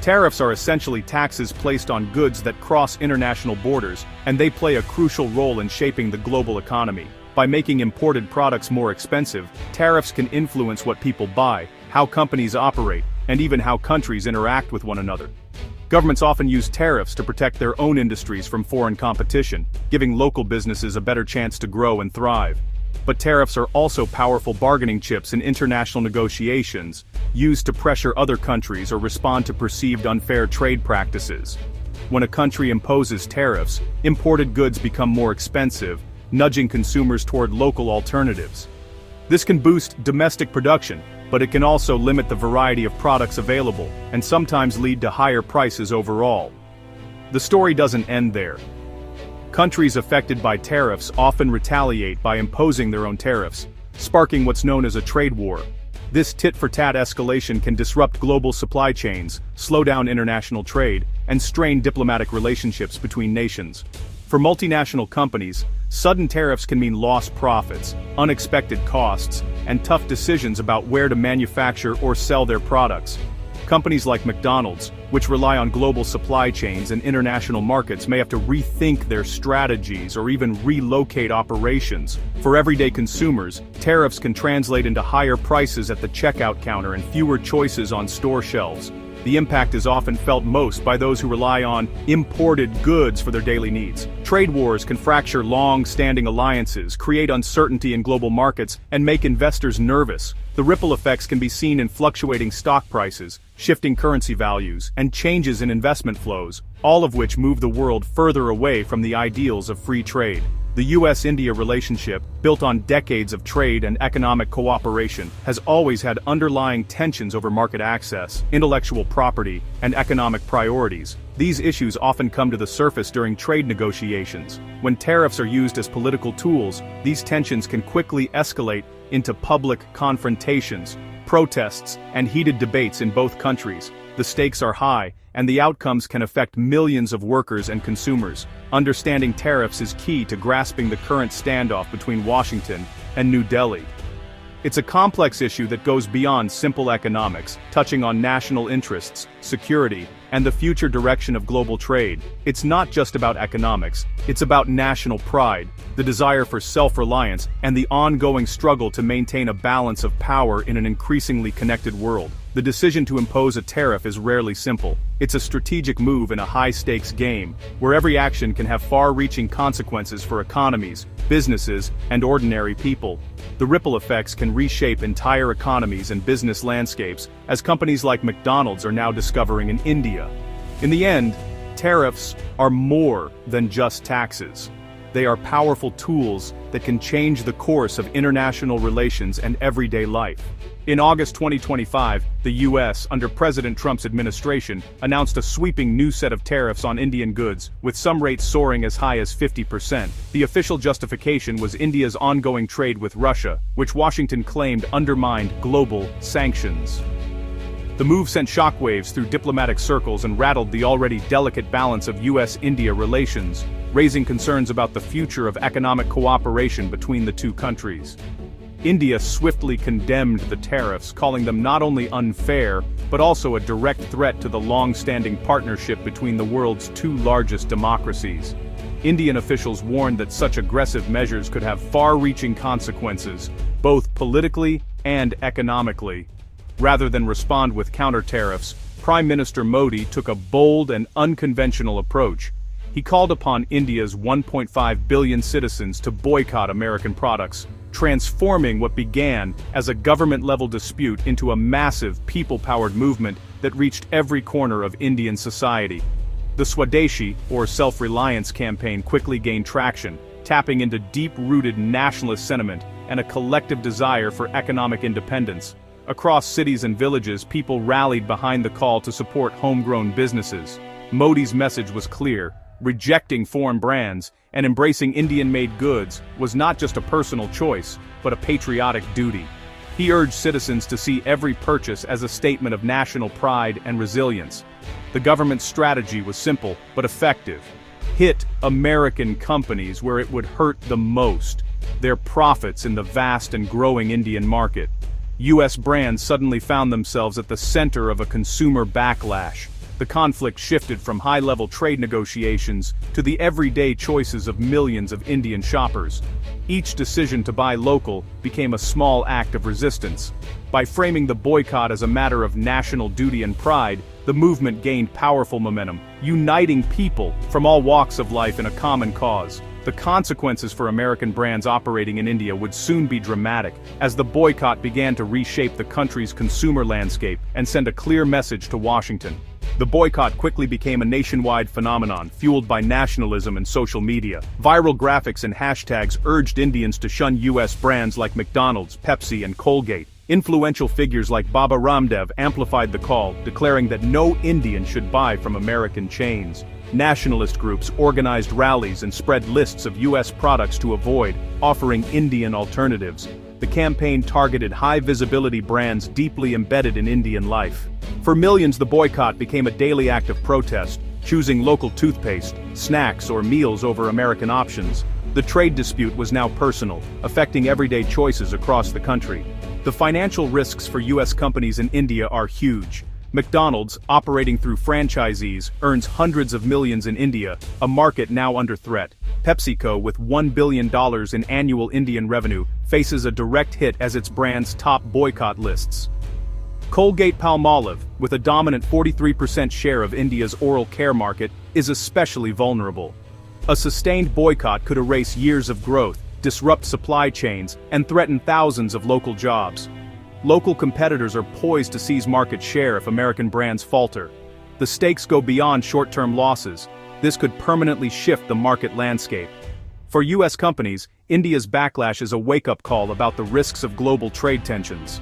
Tariffs are essentially taxes placed on goods that cross international borders, and they play a crucial role in shaping the global economy. By making imported products more expensive, tariffs can influence what people buy, how companies operate, and even how countries interact with one another. Governments often use tariffs to protect their own industries from foreign competition, giving local businesses a better chance to grow and thrive. But tariffs are also powerful bargaining chips in international negotiations, used to pressure other countries or respond to perceived unfair trade practices. When a country imposes tariffs, imported goods become more expensive, nudging consumers toward local alternatives. This can boost domestic production, but it can also limit the variety of products available, and sometimes lead to higher prices overall. The story doesn't end there. Countries affected by tariffs often retaliate by imposing their own tariffs, sparking what's known as a trade war. This tit-for-tat escalation can disrupt global supply chains, slow down international trade, and strain diplomatic relationships between nations. For multinational companies, sudden tariffs can mean lost profits, unexpected costs, and tough decisions about where to manufacture or sell their products. Companies like McDonald's, which rely on global supply chains and international markets, may have to rethink their strategies or even relocate operations. For everyday consumers, tariffs can translate into higher prices at the checkout counter and fewer choices on store shelves. The impact is often felt most by those who rely on imported goods for their daily needs. Trade wars can fracture long-standing alliances, create uncertainty in global markets, and make investors nervous. The ripple effects can be seen in fluctuating stock prices, shifting currency values, and changes in investment flows, all of which move the world further away from the ideals of free trade. The US-India relationship, built on decades of trade and economic cooperation, has always had underlying tensions over market access, intellectual property, and economic priorities. These issues often come to the surface during trade negotiations. When tariffs are used as political tools, these tensions can quickly escalate into public confrontations, protests, and heated debates in both countries. The stakes are high, and the outcomes can affect millions of workers and consumers. Understanding tariffs is key to grasping the current standoff between Washington and New Delhi. It's a complex issue that goes beyond simple economics, touching on national interests, security, and the future direction of global trade. It's not just about economics, it's about national pride, the desire for self-reliance, and the ongoing struggle to maintain a balance of power in an increasingly connected world. The decision to impose a tariff is rarely simple. It's a strategic move in a high-stakes game, where every action can have far-reaching consequences for economies, businesses, and ordinary people. The ripple effects can reshape entire economies and business landscapes, as companies like McDonald's are now discovering in India. In the end, tariffs are more than just taxes. They are powerful tools that can change the course of international relations and everyday life. In August 2025, the US, under President Trump's administration, announced a sweeping new set of tariffs on Indian goods, with some rates soaring as high as 50%. The official justification was India's ongoing trade with Russia, which Washington claimed undermined global sanctions. The move sent shockwaves through diplomatic circles and rattled the already delicate balance of US-India relations, raising concerns about the future of economic cooperation between the two countries. India swiftly condemned the tariffs, calling them not only unfair, but also a direct threat to the long-standing partnership between the world's two largest democracies. Indian officials warned that such aggressive measures could have far-reaching consequences, both politically and economically. Rather than respond with counter-tariffs, Prime Minister Modi took a bold and unconventional approach. He called upon India's 1.5 billion citizens to boycott American products, transforming what began as a government-level dispute into a massive people-powered movement that reached every corner of Indian society. The Swadeshi, or self-reliance campaign, quickly gained traction, tapping into deep-rooted nationalist sentiment and a collective desire for economic independence. Across cities and villages, people rallied behind the call to support homegrown businesses. Modi's message was clear: rejecting foreign brands and embracing Indian-made goods was not just a personal choice, but a patriotic duty. He urged citizens to see every purchase as a statement of national pride and resilience. The government's strategy was simple, but effective. Hit American companies where it would hurt the most: their profits in the vast and growing Indian market. US brands suddenly found themselves at the center of a consumer backlash. the conflict shifted from high-level trade negotiations to the everyday choices of millions of Indian shoppers. Each decision to buy local became a small act of resistance. By framing the boycott as a matter of national duty and pride, the movement gained powerful momentum, uniting people from all walks of life in a common cause. The consequences for American brands operating in India would soon be dramatic, as the boycott began to reshape the country's consumer landscape and send a clear message to Washington. The boycott quickly became a nationwide phenomenon, fueled by nationalism and social media. Viral graphics and hashtags urged Indians to shun U.S. brands like McDonald's, Pepsi, and Colgate. Influential figures like Baba Ramdev amplified the call, declaring that no Indian should buy from American chains. Nationalist groups organized rallies and spread lists of U.S. products to avoid, offering Indian alternatives. The campaign targeted high-visibility brands deeply embedded in Indian life. For millions, the boycott became a daily act of protest, choosing local toothpaste, snacks, or meals over American options. The trade dispute was now personal, affecting everyday choices across the country. The financial risks for U.S. companies in India are huge. McDonald's, operating through franchisees, earns hundreds of millions in India, a market now under threat. PepsiCo, with $1 billion in annual Indian revenue, faces a direct hit as its brands top boycott lists. Colgate-Palmolive, with a dominant 43% share of India's oral care market, is especially vulnerable. A sustained boycott could erase years of growth, disrupt supply chains, and threaten thousands of local jobs. Local competitors are poised to seize market share if American brands falter. The stakes go beyond short-term losses. This could permanently shift the market landscape. For U.S. companies, India's backlash is a wake-up call about the risks of global trade tensions.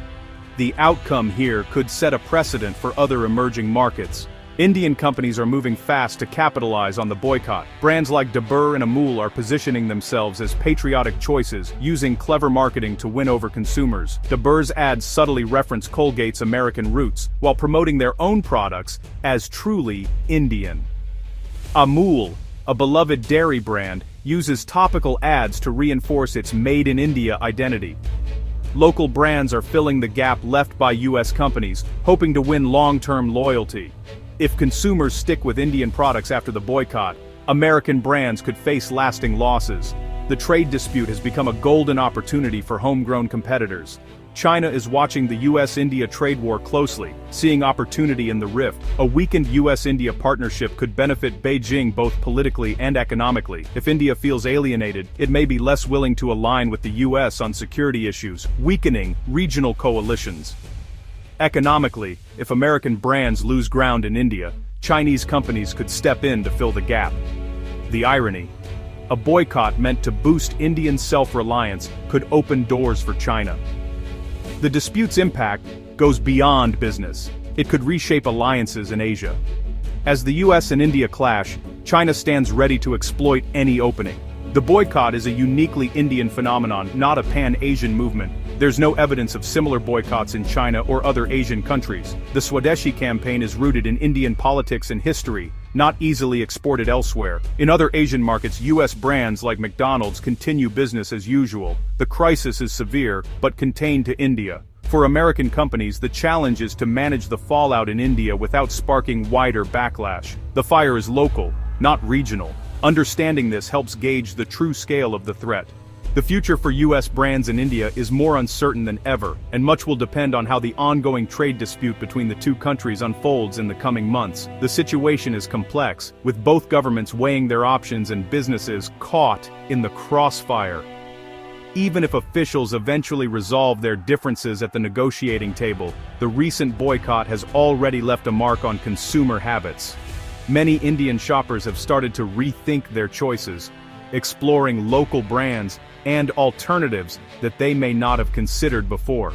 The outcome here could set a precedent for other emerging markets. Indian companies are moving fast to capitalize on the boycott. Brands like Dabur and Amul are positioning themselves as patriotic choices, using clever marketing to win over consumers. Dabur's ads subtly reference Colgate's American roots, while promoting their own products as truly Indian. Amul, a beloved dairy brand, uses topical ads to reinforce its Made in India identity. Local brands are filling the gap left by U.S. companies, hoping to win long-term loyalty. If consumers stick with Indian products after the boycott, American brands could face lasting losses. The trade dispute has become a golden opportunity for homegrown competitors. China is watching the U.S.-India trade war closely, seeing opportunity in the rift. A weakened U.S.-India partnership could benefit Beijing both politically and economically. If India feels alienated, it may be less willing to align with the U.S. on security issues, weakening regional coalitions. Economically, if American brands lose ground in India, Chinese companies could step in to fill the gap. The irony: a boycott meant to boost Indian self-reliance could open doors for China. The dispute's impact goes beyond business. It could reshape alliances in Asia. As the US and India clash, China stands ready to exploit any opening. The boycott is a uniquely Indian phenomenon, not a pan-Asian movement. There's no evidence of similar boycotts in China or other Asian countries. The Swadeshi campaign is rooted in Indian politics and history, not easily exported elsewhere. In other Asian markets, US brands like McDonald's continue business as usual. The crisis is severe, but contained to India. For American companies, the challenge is to manage the fallout in India without sparking wider backlash. The fire is local, not regional. Understanding this helps gauge the true scale of the threat. The future for U.S. brands in India is more uncertain than ever, and much will depend on how the ongoing trade dispute between the two countries unfolds in the coming months. The situation is complex, with both governments weighing their options and businesses caught in the crossfire. Even if officials eventually resolve their differences at the negotiating table, the recent boycott has already left a mark on consumer habits. Many Indian shoppers have started to rethink their choices, exploring local brands and alternatives that they may not have considered before.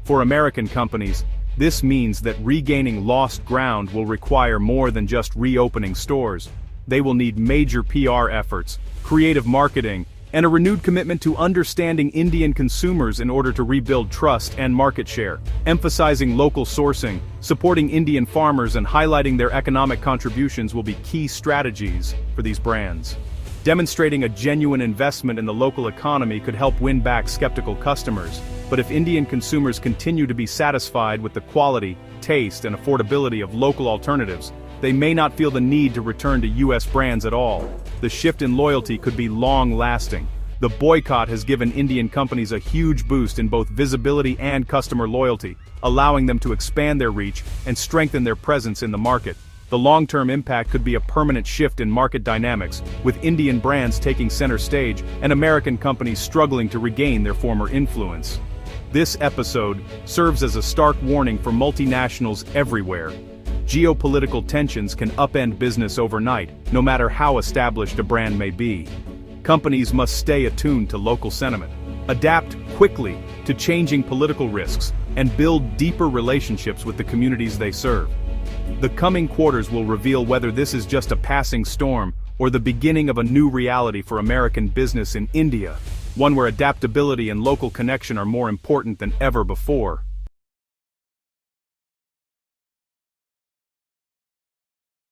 For American companies, this means that regaining lost ground will require more than just reopening stores. They will need major PR efforts, creative marketing, and a renewed commitment to understanding Indian consumers in order to rebuild trust and market share. Emphasizing local sourcing, supporting Indian farmers, and highlighting their economic contributions will be key strategies for these brands. Demonstrating a genuine investment in the local economy could help win back skeptical customers. But if Indian consumers continue to be satisfied with the quality, taste and affordability of local alternatives, they may not feel the need to return to US brands at all. The shift in loyalty could be long-lasting. The boycott has given Indian companies a huge boost in both visibility and customer loyalty, allowing them to expand their reach and strengthen their presence in the market. The long-term impact could be a permanent shift in market dynamics, with Indian brands taking center stage and American companies struggling to regain their former influence. This episode serves as a stark warning for multinationals everywhere. Geopolitical tensions can upend business overnight, no matter how established a brand may be. Companies must stay attuned to local sentiment, adapt quickly to changing political risks, and build deeper relationships with the communities they serve. The coming quarters will reveal whether this is just a passing storm or the beginning of a new reality for American business in India, one where adaptability and local connection are more important than ever before.